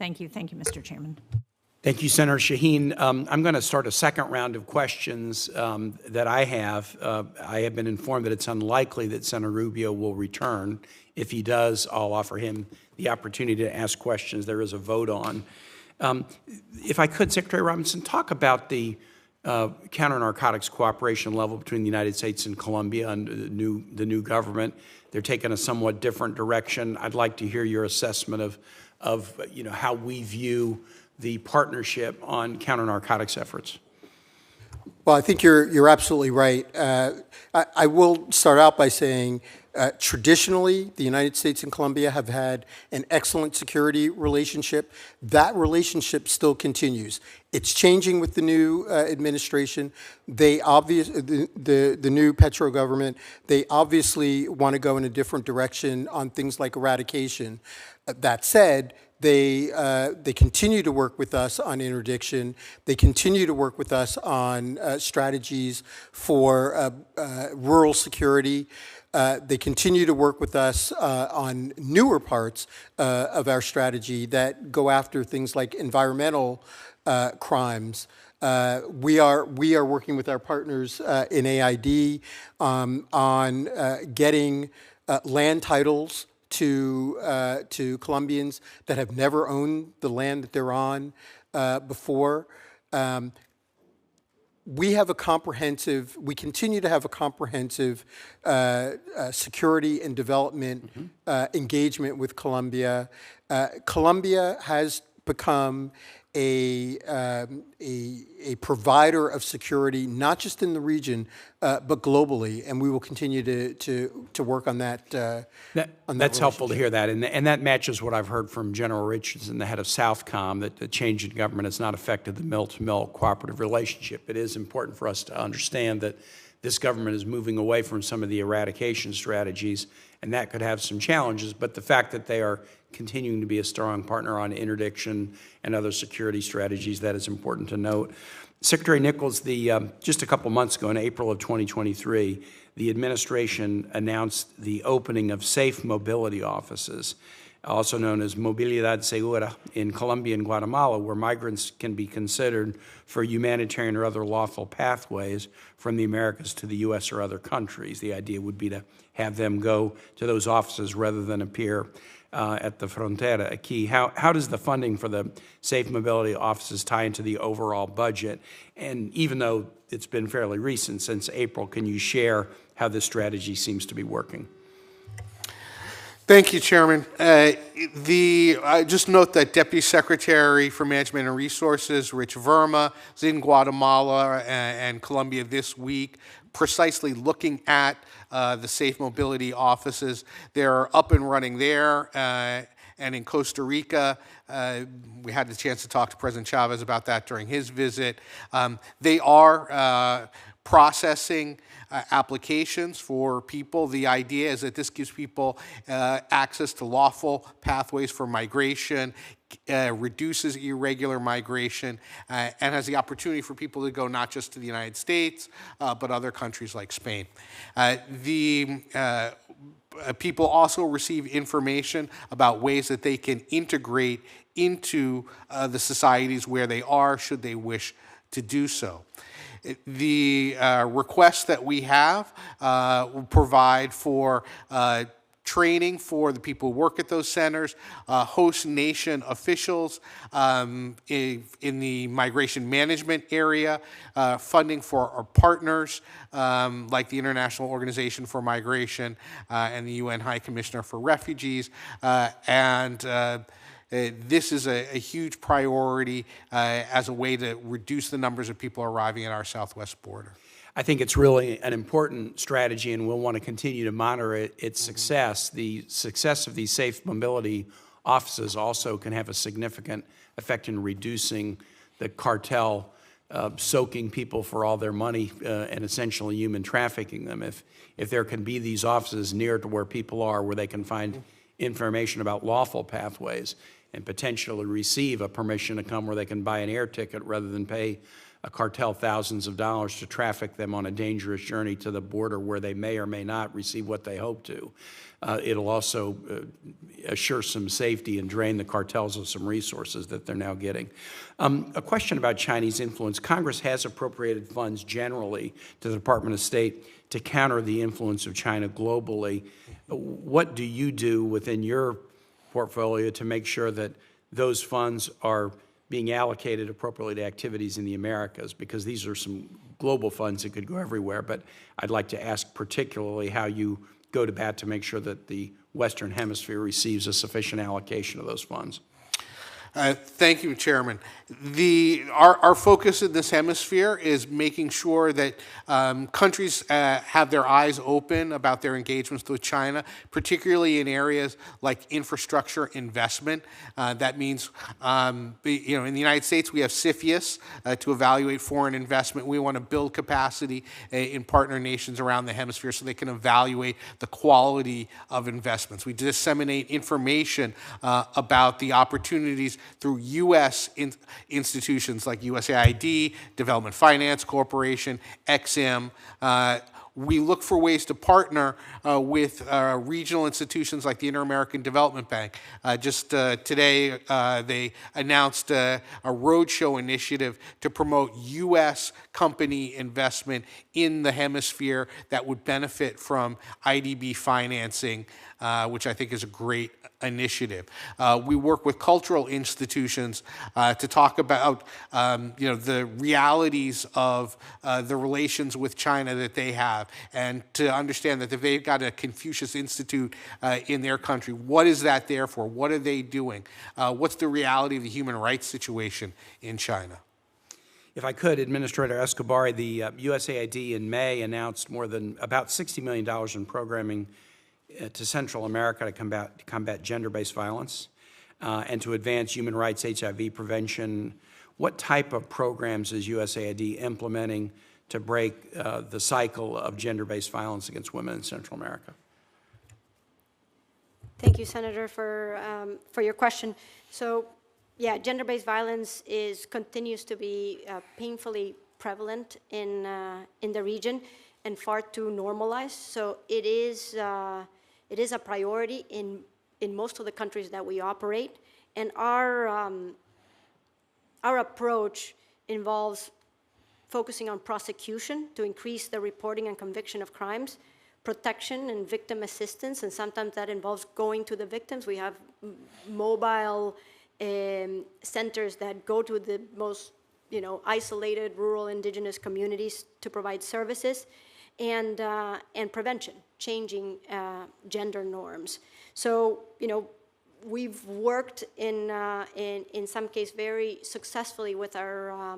Thank you, Mr. Chairman. Thank you, Senator Shaheen. I'm going to start a second round of questions that I have. I have been informed that it's unlikely that Senator Rubio will return. If he does, I'll offer him the opportunity to ask questions there is a vote on. If I could, Secretary Robinson, talk about the counter-narcotics cooperation level between the United States and Colombia and the new government. They're taking a somewhat different direction. I'd like to hear your assessment of how we view the partnership on counter-narcotics efforts. Well, I think you're absolutely right. I will start out by saying traditionally, the United States and Colombia have had an excellent security relationship. That relationship still continues. It's changing with the new administration. The new Petro government, they obviously want to go in a different direction on things like eradication. That said, they continue to work with us on interdiction. They continue to work with us on strategies for rural security. They continue to work with us on newer parts of our strategy that go after things like environmental crimes. We are working with our partners in AID on getting land titles to Colombians that have never owned the land that they're on before. We continue to have a comprehensive security and development engagement with Colombia. Colombia has become a provider of security, not just in the region, but globally, and we will continue to work on that. That's helpful to hear that, and that matches what I've heard from General Richardson, the head of Southcom, that the change in government has not affected the mill-to-mill cooperative relationship. It is important for us to understand that this government is moving away from some of the eradication strategies, and that could have some challenges, but the fact that they are continuing to be a strong partner on interdiction and other security strategies, that is important to note. Secretary Nichols, just a couple months ago in April of 2023, the administration announced the opening of safe mobility offices, also known as Movilidad Segura, in Colombia and Guatemala, where migrants can be considered for humanitarian or other lawful pathways from the Americas to the U.S. or other countries. The idea would be to have them go to those offices rather than appear at the frontera aquí. How does the funding for the safe mobility offices tie into the overall budget? And even though it's been fairly recent, since April, can you share how this strategy seems to be working? Thank you, Chairman. I just note that Deputy Secretary for Management and Resources, Rich Verma, is in Guatemala and Colombia this week, precisely looking at the safe mobility offices. They're up and running there. And in Costa Rica, we had the chance to talk to President Chavez about that during his visit. They are processing applications for people. The idea is that this gives people access to lawful pathways for migration, reduces irregular migration, and has the opportunity for people to go not just to the United States, but other countries like Spain. People also receive information about ways that they can integrate into the societies where they are, should they wish to do so. The requests that we have will provide for training for the people who work at those centers, host nation officials in the migration management area, funding for our partners like the International Organization for Migration and the UN High Commissioner for Refugees, this is a huge priority as a way to reduce the numbers of people arriving at our southwest border. I think it's really an important strategy, and we'll want to continue to monitor its success. The success of these safe mobility offices also can have a significant effect in reducing the cartel soaking people for all their money and essentially human trafficking them. If there can be these offices near to where people are, where they can find information about lawful pathways and potentially receive a permission to come where they can buy an air ticket rather than pay a cartel thousands of dollars to traffic them on a dangerous journey to the border where they may or may not receive what they hope to. It'll also assure some safety and drain the cartels of some resources that they're now getting. A question about Chinese influence. Congress has appropriated funds generally to the Department of State to counter the influence of China globally. What do you do within your portfolio to make sure that those funds are being allocated appropriately to activities in the Americas? Because these are some global funds that could go everywhere, but I'd like to ask particularly how you go to bat to make sure that the Western Hemisphere receives a sufficient allocation of those funds. Thank you, Chairman. Our focus in this hemisphere is making sure that countries have their eyes open about their engagements with China, particularly in areas like infrastructure investment. That means, in the United States, we have CFIUS to evaluate foreign investment. We want to build capacity in partner nations around the hemisphere so they can evaluate the quality of investments. We disseminate information about the opportunities through U.S. institutions like USAID, Development Finance Corporation, EXIM. We look for ways to partner with regional institutions like the Inter-American Development Bank. Just today, they announced a roadshow initiative to promote U.S. company investment in the hemisphere that would benefit from IDB financing, which I think is a great initiative. We work with cultural institutions to talk about the realities of the relations with China that they have, and to understand that if they've got a Confucius Institute in their country, what is that there for? What are they doing? What's the reality of the human rights situation in China? If I could, Administrator Escobar, the USAID in May announced about $60 million in programming to Central America to combat gender-based violence and to advance human rights, HIV prevention. What type of programs is USAID implementing to break the cycle of gender-based violence against women in Central America? Thank you, Senator, for your question. So, yeah, gender-based violence continues to be painfully prevalent in the region and far too normalized. So it is a priority in most of the countries that we operate, and our approach involves focusing on prosecution to increase the reporting and conviction of crimes, protection and victim assistance, and sometimes that involves going to the victims. We have mobile centers that go to the most isolated rural indigenous communities to provide services, and prevention, changing gender norms. So we've worked in some case very successfully with our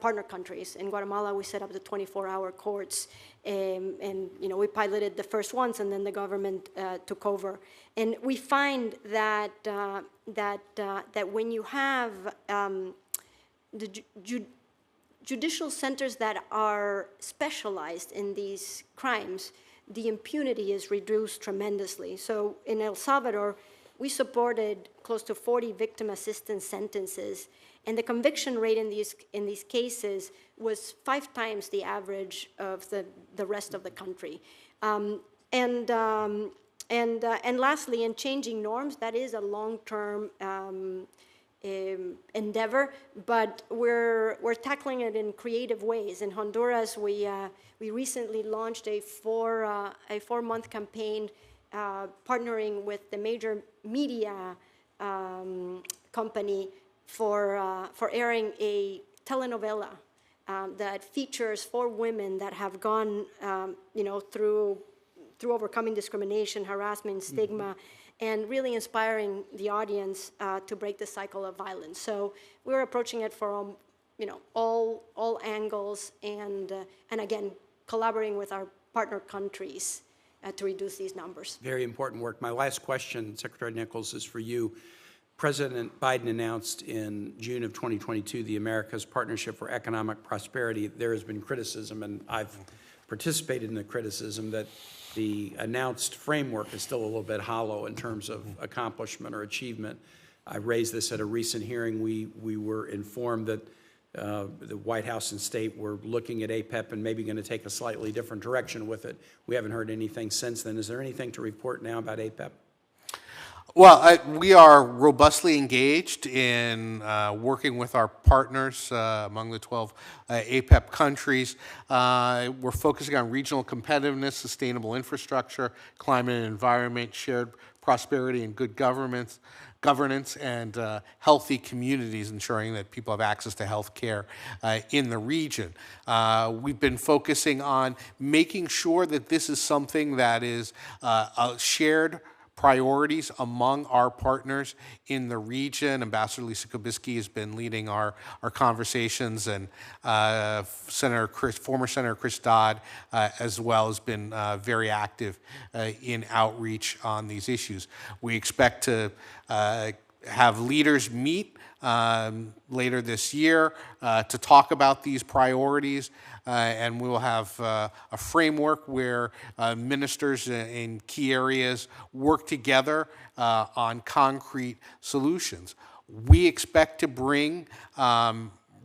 partner countries. In Guatemala, we set up the 24-hour courts, and we piloted the first ones, and then the government took over. And we find that when you have the judicial centers that are specialized in these crimes, the impunity is reduced tremendously. So in El Salvador, we supported close to 40 victim assistance sentences, and the conviction rate in these cases was 5 times the average of the rest of the country. And lastly, in changing norms, that is a long-term endeavor, but we're tackling it in creative ways. In Honduras, we recently launched a 4-month campaign partnering with the major media company for airing a telenovela that features 4 women that have gone through overcoming discrimination, harassment, stigma, and really inspiring the audience to break the cycle of violence. So we're approaching it from all angles, and again, collaborating with our partner countries to reduce these numbers. Very important work. My last question, Secretary Nichols, is for you. President Biden announced in June of 2022 the America's Partnership for Economic Prosperity. There has been criticism, and I've participated in the criticism, that the announced framework is still a little bit hollow in terms of accomplishment or achievement. I raised this at a recent hearing. We were informed that the White House and state were looking at APEP and maybe going to take a slightly different direction with it. We haven't heard anything since then. Is there anything to report now about APEP? Well, we are robustly engaged in working with our partners among the 12 APEP countries. We're focusing on regional competitiveness, sustainable infrastructure, climate and environment, shared prosperity and good governance, and healthy communities, ensuring that people have access to health care in the region. We've been focusing on making sure that this is something that is a shared priorities among our partners in the region. Ambassador Lisa Kubicki has been leading our conversations, and former Senator Chris Dodd as well has been very active in outreach on these issues. We expect to have leaders meet later this year to talk about these priorities, and we will have a framework where ministers in key areas work together on concrete solutions. We expect to bring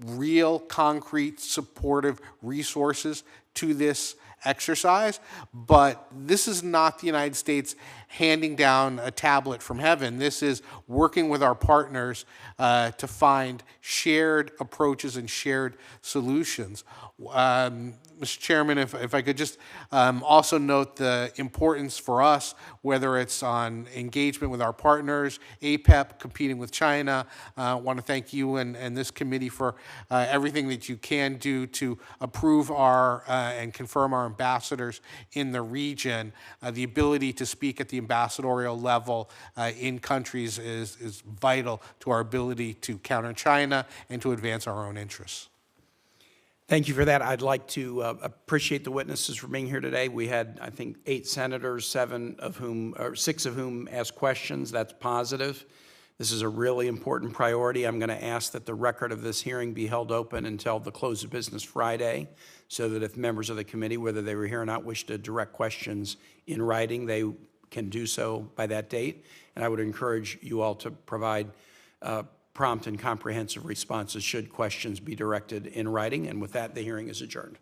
real, concrete, supportive resources to this exercise, but this is not the United States handing down a tablet from heaven. This is working with our partners to find shared approaches and shared solutions. Mr. Chairman, if I could just also note the importance for us, whether it's on engagement with our partners, APEP, competing with China. I want to thank you and this committee for everything that you can do to approve our and confirm our ambassadors in the region. The ability to speak at the ambassadorial level in countries is vital to our ability to counter China and to advance our own interests. Thank you for that. I'd like to appreciate the witnesses for being here today. We had, I think, 8 senators, 6 of whom asked questions. That's positive. This is a really important priority. I'm going to ask that the record of this hearing be held open until the close of business Friday, so that if members of the committee, whether they were here or not, wish to direct questions in writing, they can do so by that date. And I would encourage you all to provide prompt and comprehensive responses should questions be directed in writing. And with that, the hearing is adjourned.